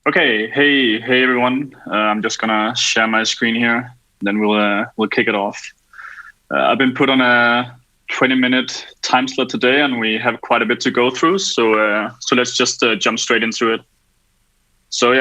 Okay, hey everyone. I'm just gonna share my screen here, then we'll kick it off. I've been put on a 20-minute time slot today, and we have quite a bit to go through. So let's just jump straight into it. So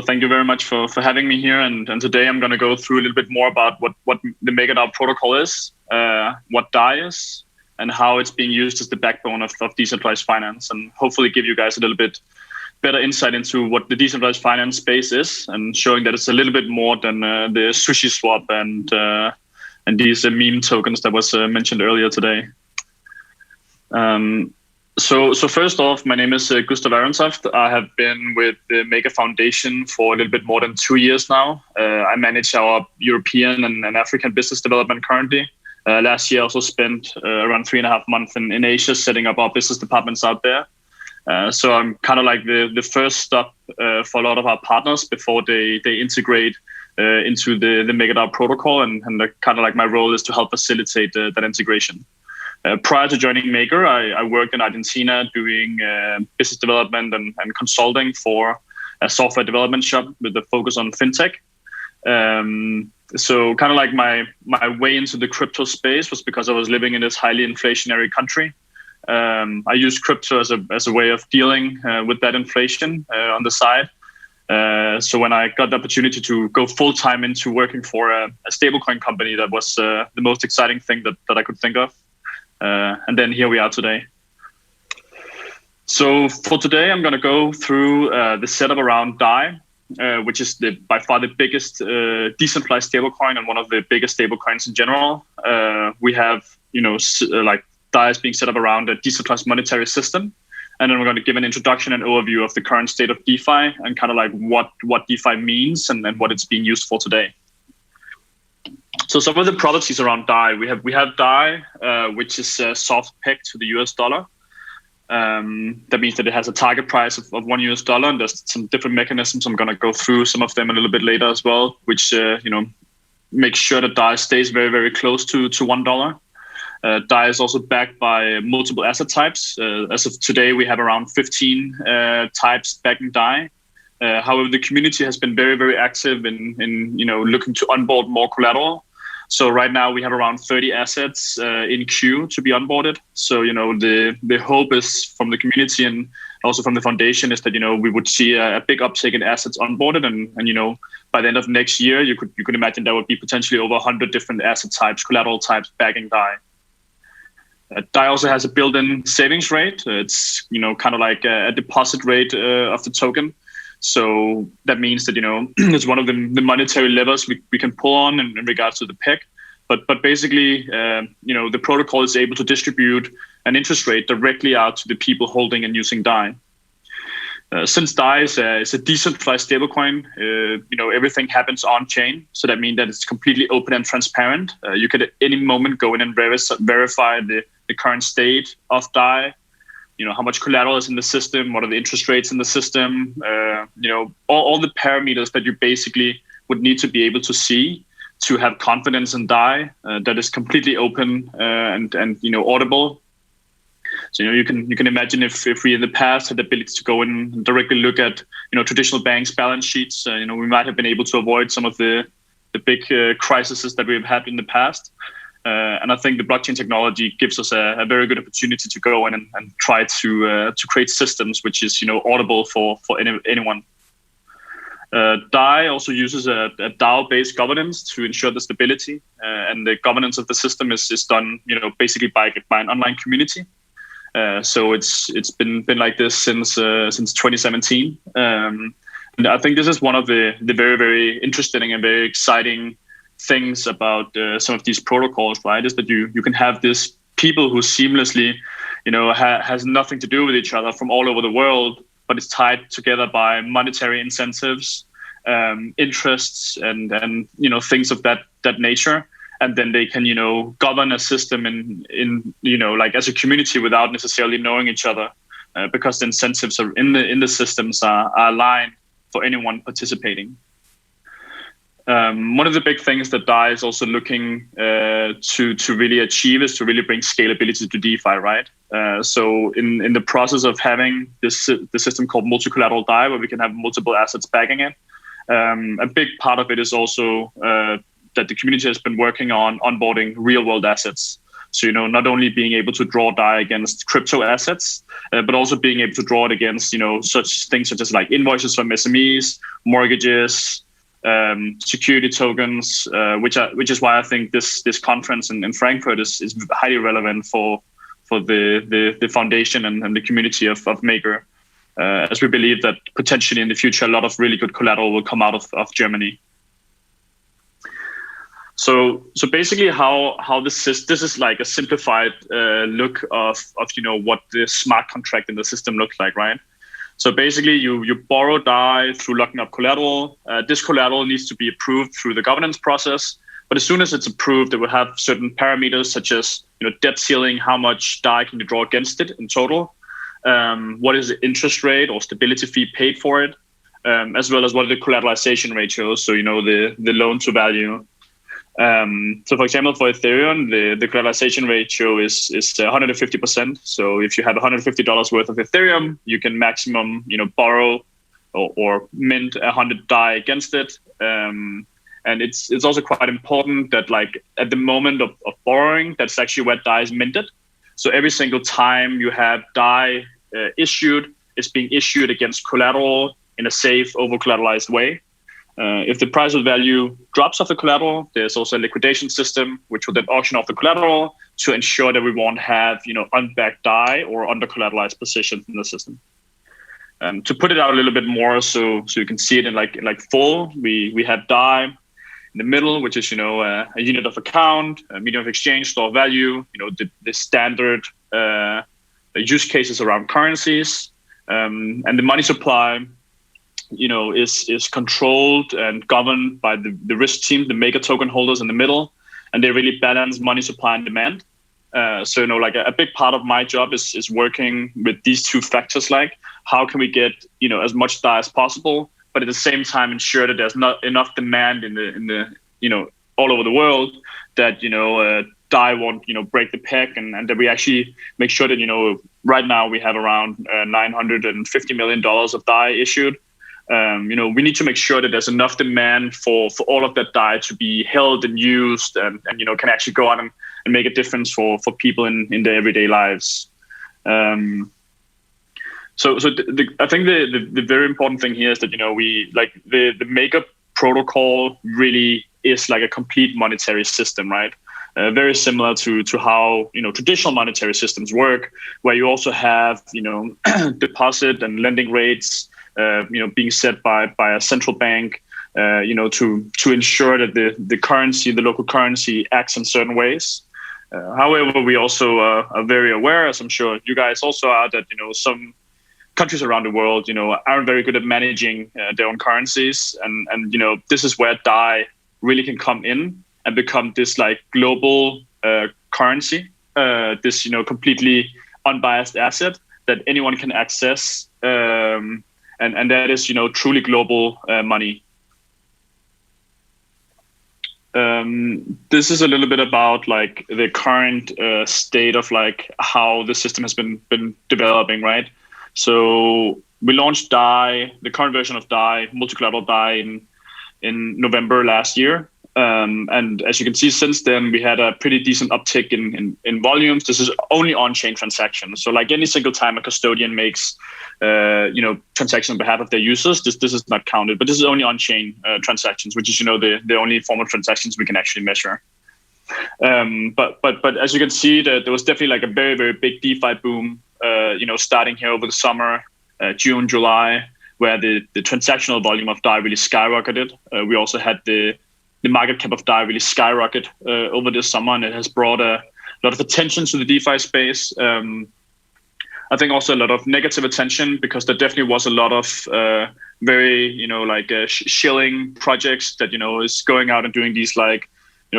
thank you very much for having me here. And today I'm gonna go through a little bit more about what the MakerDao protocol is, what Dai is, and how it's being used as the backbone of decentralized finance, and hopefully give you guys a little bit better insight into what the decentralized finance space is, and showing that it's a little bit more than the Sushiswap and these meme tokens that was mentioned earlier today. So first off, my name is Gustav Arentoft. I have been with the Maker Foundation for a little bit more than 2 years now. I manage our European and African business development currently. Last year, I also spent around 3.5 months in Asia setting up our business departments out there. So I'm kind of like the first stop for a lot of our partners before they integrate into the MakerDao protocol, and kind of like my role is to help facilitate that integration. Prior to joining Maker, I worked in Argentina doing business development and consulting for a software development shop with a focus on fintech. So kind of like my way into the crypto space was because I was living in this highly inflationary country. I use crypto as a way of dealing with that inflation on the side. So when I got the opportunity to go full time into working for a stablecoin company, that was the most exciting thing that I could think of. And then here we are today. So for today, I'm going to go through the setup around Dai, which is by far the biggest decentralized stablecoin and one of the biggest stablecoins in general. We have, like Dai is being set up around a decentralized monetary system. And then we're going to give an introduction and overview of the current state of DeFi and kind of like what DeFi means and what it's being used for today. So some of the properties around Dai, we have Dai, which is soft pegged to the US dollar. That means that it has a target price of $1, and there's some different mechanisms. I'm going to go through some of them a little bit later as well, which make sure that Dai stays very, very close to $1. Dai is also backed by multiple asset types. As of today, we have around 15 types backing Dai. However, the community has been very, very active in looking to onboard more collateral. So right now we have around 30 assets in queue to be onboarded. So the hope is from the community and also from the foundation is that we would see a big uptake in assets onboarded, and by the end of next year you could imagine there would be potentially over 100 different asset types, collateral types backing Dai. Dai also has a built-in savings rate. It's kind of like a deposit rate of the token. So that means that it's one of the monetary levers we can pull on in regards to the peg. But basically, the protocol is able to distribute an interest rate directly out to the people holding and using Dai. Since Dai is a decentralized stablecoin, everything happens on chain. So that means that it's completely open and transparent. You could at any moment go in and verify the current state of Dai. How much collateral is in the system, what are the interest rates in the system, all the parameters that you basically would need to be able to see to have confidence in Dai that is completely open and audible. So you can imagine if we in the past had the ability to go in and directly look at traditional banks' balance sheets, we might have been able to avoid some of the big crises that we've had in the past. And I think the blockchain technology gives us a very good opportunity to go in and try to create systems which is audible for anyone. Dai also uses a DAO-based governance to ensure the stability, and the governance of the system is done basically by an online community. So it's been like this since 2017, and I think this is one of the very, very interesting and very exciting things about some of these protocols, right? Is that you can have this people who seamlessly, has nothing to do with each other from all over the world, but it's tied together by monetary incentives, interests, and things of that nature. And then they can, govern a system in like as a community without necessarily knowing each other, because the incentives are in the systems are aligned for anyone participating. One of the big things that Dai is also looking to really achieve is to really bring scalability to DeFi, right? So in the process of having the system called multi-collateral Dai, where we can have multiple assets backing it, a big part of it is also that the community has been working on onboarding real-world assets. So, not only being able to draw Dai against crypto assets, but also being able to draw it against, such things such as like invoices from SMEs, mortgages, security tokens, which is why I think this conference in Frankfurt is highly relevant for the foundation and the community of Maker, as we believe that potentially in the future a lot of really good collateral will come out of Germany. So basically how this is like a simplified look of what the smart contract in the system looks like, right? So basically you borrow Dai through locking up collateral. This collateral needs to be approved through the governance process. But as soon as it's approved, it will have certain parameters such as debt ceiling, how much Dai can you draw against it in total, what is the interest rate or stability fee paid for it, as well as what are the collateralization ratios, so the loan to value. So for example, for Ethereum, the collateralization ratio is 150%. So if you have $150 worth of Ethereum, you can maximum, borrow or mint 100 Dai against it. And it's also quite important that like at the moment of borrowing, that's actually where Dai is minted. So every single time you have Dai issued, it's being issued against collateral in a safe, over-collateralized way. If the price of value drops off the collateral, there's also a liquidation system, which will then auction off the collateral to ensure that we won't have, unbacked Dai or under-collateralized positions in the system. To put it out a little bit more, so you can see it in like full, we have Dai in the middle, which is, a unit of account, a medium of exchange, store of value, the standard use cases around currencies, and the money supply is controlled and governed by the risk team, the Maker token holders in the middle, and they really balance money supply and demand. So like a big part of my job is working with these two factors, like how can we get as much Dai as possible, but at the same time ensure that there's not enough demand in the all over the world that Dai won't break the peg, and that we actually make sure that right now we have around $950 million of Dai issued. We need to make sure that there's enough demand for all of that Dai to be held and used and can actually go on and make a difference for people in their everyday lives. So I think the very important thing here is that we like the Maker protocol really is like a complete monetary system, right? Very similar to how traditional monetary systems work, where you also have deposit and lending rates being set by a central bank, to ensure that the currency, the local currency, acts in certain ways. However, we also are very aware, as I'm sure you guys also are, that some countries around the world aren't very good at managing their own currencies, and this is where Dai really can come in and become this like global currency, this completely unbiased asset that anyone can access. And that is, truly global money. This is a little bit about like the current state of like how the system has been developing, right? So we launched Dai, the current version of Dai, multi-collateral Dai in November last year. And as you can see, since then, we had a pretty decent uptick in volumes. This is only on-chain transactions. So like any single time a custodian makes, transactions on behalf of their users, this is not counted, but this is only on-chain transactions, which is, the only form of transactions we can actually measure. But as you can see, there was definitely like a very, very big DeFi boom, starting here over the summer, June, July, where the transactional volume of Dai really skyrocketed. We also had the market cap of Dai really skyrocket over this summer, and it has brought a lot of attention to the DeFi space. I think also a lot of negative attention, because there definitely was a lot of very, shilling projects that, is going out and doing these like,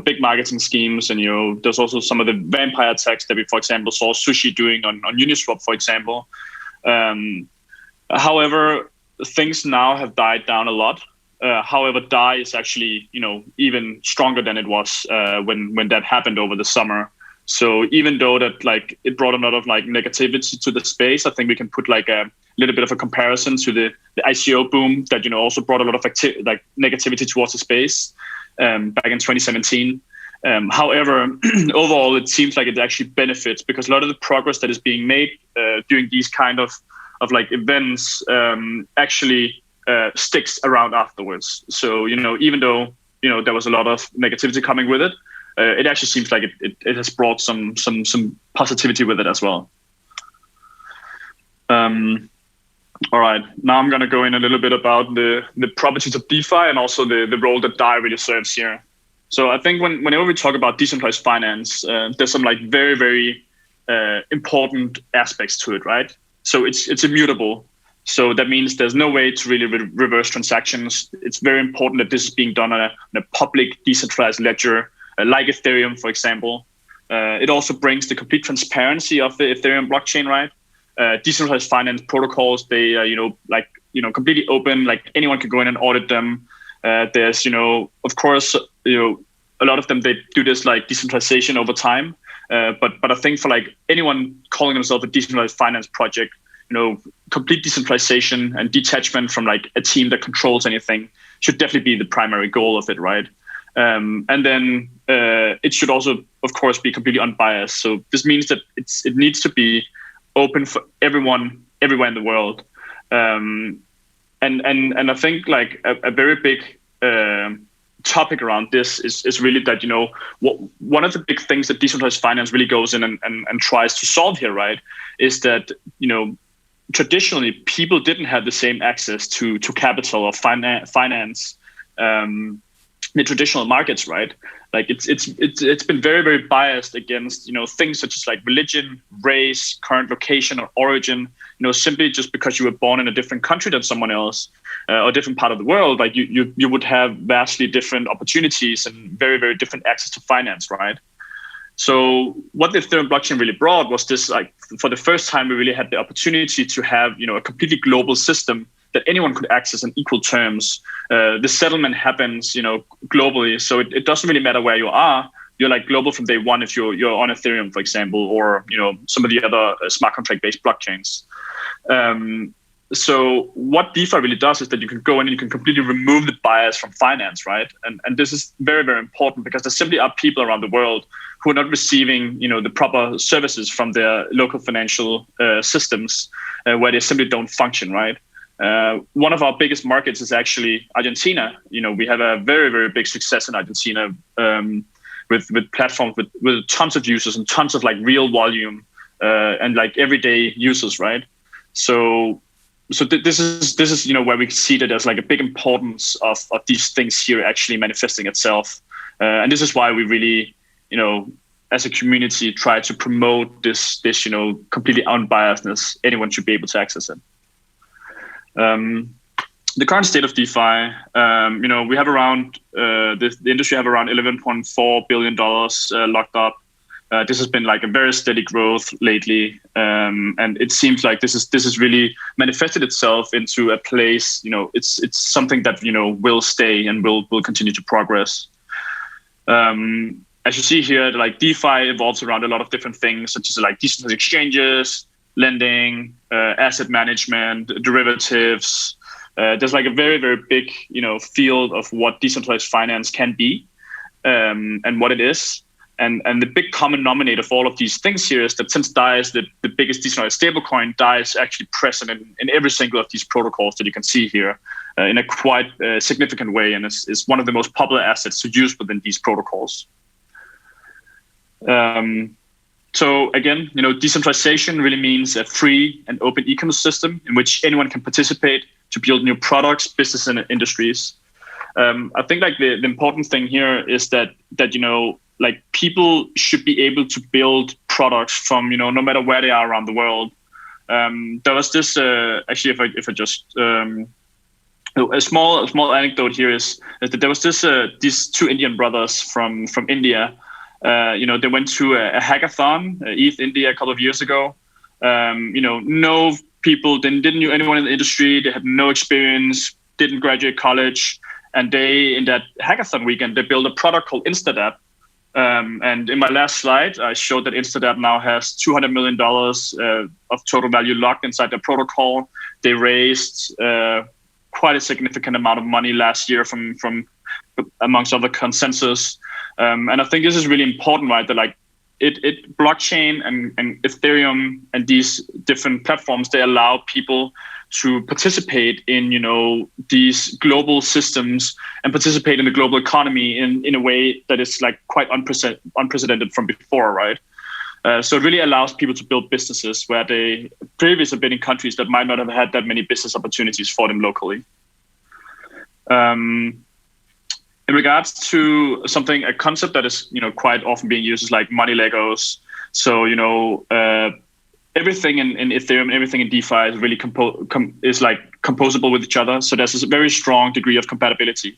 big marketing schemes. And, there's also some of the vampire attacks that we, for example, saw Sushi doing on Uniswap, for example. However, things now have died down a lot. However, Dai is actually, even stronger than it was when that happened over the summer. So even though that like it brought a lot of like negativity to the space, I think we can put like a little bit of a comparison to the ICO boom that also brought a lot of negativity towards the space back in 2017. However, overall, it seems like it actually benefits because a lot of the progress that is being made during these kind of like events actually sticks around afterwards. So even though there was a lot of negativity coming with it, it actually seems like it has brought some positivity with it as well. All right, now I'm going to go in a little bit about the properties of DeFi and also the role that Dai really serves here. So I think whenever we talk about decentralized finance, there's some like very, very important aspects to it, right? So it's immutable. So that means there's no way to really reverse transactions. It's very important that this is being done on a public decentralized ledger, like Ethereum, for example. It also brings the complete transparency of the Ethereum blockchain, right? Decentralized finance protocols, they are, completely open, like anyone can go in and audit them. There's, of course, a lot of them, they do this like decentralization over time. But I think for like anyone calling themselves a decentralized finance project, complete decentralization and detachment from like a team that controls anything should definitely be the primary goal of it, right? And then it should also, of course, be completely unbiased. So this means that it needs to be open for everyone, everywhere in the world. And I think like a very big topic around this is really that, one of the big things that decentralized finance really goes in and tries to solve here, right, is that, traditionally people didn't have the same access to capital or finance the traditional markets, right? Like it's been very, very biased against, things such as like religion, race, current location or origin, simply just because you were born in a different country than someone else or a different part of the world, like you would have vastly different opportunities and very, very different access to finance, right? So what the Ethereum blockchain really brought was this, like for the first time, we really had the opportunity to have, a completely global system that anyone could access in equal terms. The settlement happens, globally. So it doesn't really matter where you are. You're like global from day one if you're on Ethereum, for example, or, some of the other smart contract based blockchains. So what DeFi really does is that you can go in and you can completely remove the bias from finance, right? And this is very, very important because there simply are people around the world who are not receiving, the proper services from their local financial systems where they simply don't function, right? One of our biggest markets is actually Argentina. We have a very, very big success in Argentina with platforms with tons of users and tons of like real volume and like everyday users, right? So this is where we see that there's like a big importance of these things here actually manifesting itself, and this is why we really as a community try to promote this completely unbiasedness. Anyone should be able to access it. The current state of DeFi, we have around the industry have around $11.4 billion locked up. This has been like a very steady growth lately, and it seems like this is really manifested itself into a place. It's something that will stay and will continue to progress. As you see here, like DeFi evolves around a lot of different things, such as like decentralized exchanges, lending, asset management, derivatives. There's like a very, very big field of what decentralized finance can be and what it is. And the big common denominator for all of these things here is that since Dai is the biggest decentralized stablecoin, Dai is actually present in every single of these protocols that you can see here in a quite significant way, and is one of the most popular assets to use within these protocols. So again, decentralization really means a free and open ecosystem in which anyone can participate to build new products, business, and industries. I think like the important thing here is that like people should be able to build products from no matter where they are around the world. There was this actually, if I just a small anecdote here is that there was this these two Indian brothers from India. They went to a hackathon, ETH India, a couple of years ago. No people didn't know anyone in the industry. They had no experience, didn't graduate college. And they, in that hackathon weekend, they built a product called InstantApp. And in my last slide, I showed that InstantApp now has $200 million of total value locked inside the protocol. They raised quite a significant amount of money last year from amongst other consensus. And I think this is really important, right? That like it blockchain and Ethereum and these different platforms, they allow people to participate in, these global systems and participate in the global economy in a way that is like quite unprecedented from before, right? So it really allows people to build businesses where they previously have been in countries that might not have had that many business opportunities for them locally. In regards to a concept that is, quite often being used is like money Legos. So, everything in Ethereum, everything in DeFi is really composable with each other. So there's a very strong degree of compatibility.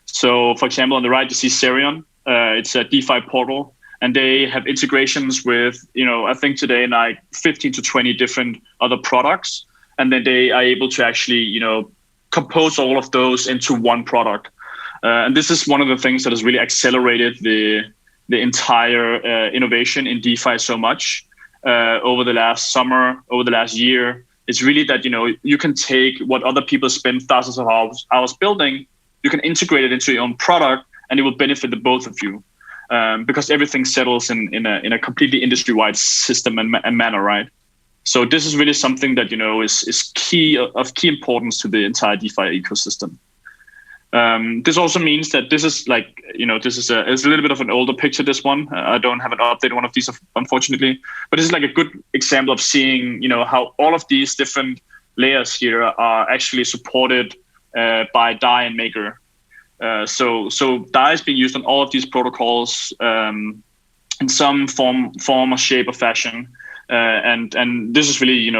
So, for example, on the right, you see Serion. It's a DeFi portal, and they have integrations with, I think today like 15 to 20 different other products. And then they are able to actually, compose all of those into one product. And this is one of the things that has really accelerated the entire innovation in DeFi so much over the last summer, over the last year. It's really that, you can take what other people spend thousands of hours building, you can integrate it into your own product, and it will benefit the both of you because everything settles in a completely industry-wide system and manner, right? So this is really something that, is of key importance to the entire DeFi ecosystem. This also means that this is like, it's a little bit of an older picture, this one. I don't have an updated one of these, unfortunately. But this is like a good example of seeing, how all of these different layers here are actually supported by Dai and Maker. So Dai is being used on all of these protocols in some form or shape or fashion. And this is really,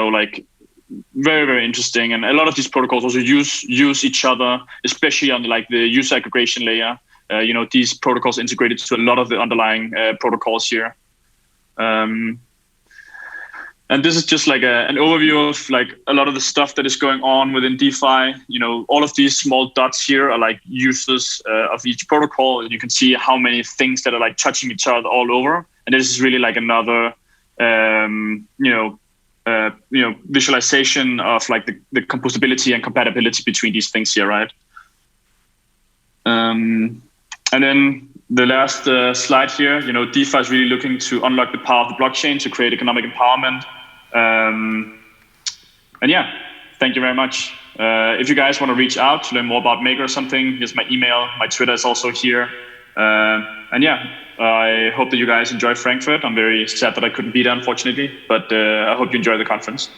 very, very interesting. And a lot of these protocols also use each other, especially on like the user aggregation layer. These protocols integrated to a lot of the underlying protocols here. And this is just like an overview of like a lot of the stuff that is going on within DeFi. All of these small dots here are like users of each protocol. And you can see how many things that are like touching each other all over. And this is really like another, visualization of like the composability and compatibility between these things here, right? And then the last slide here, DeFi is really looking to unlock the power of the blockchain to create economic empowerment. And yeah, thank you very much. If you guys want to reach out to learn more about Maker or something, here's my email. My Twitter is also here. And yeah, I hope that you guys enjoy Frankfurt. I'm very sad that I couldn't be there, unfortunately, but I hope you enjoy the conference.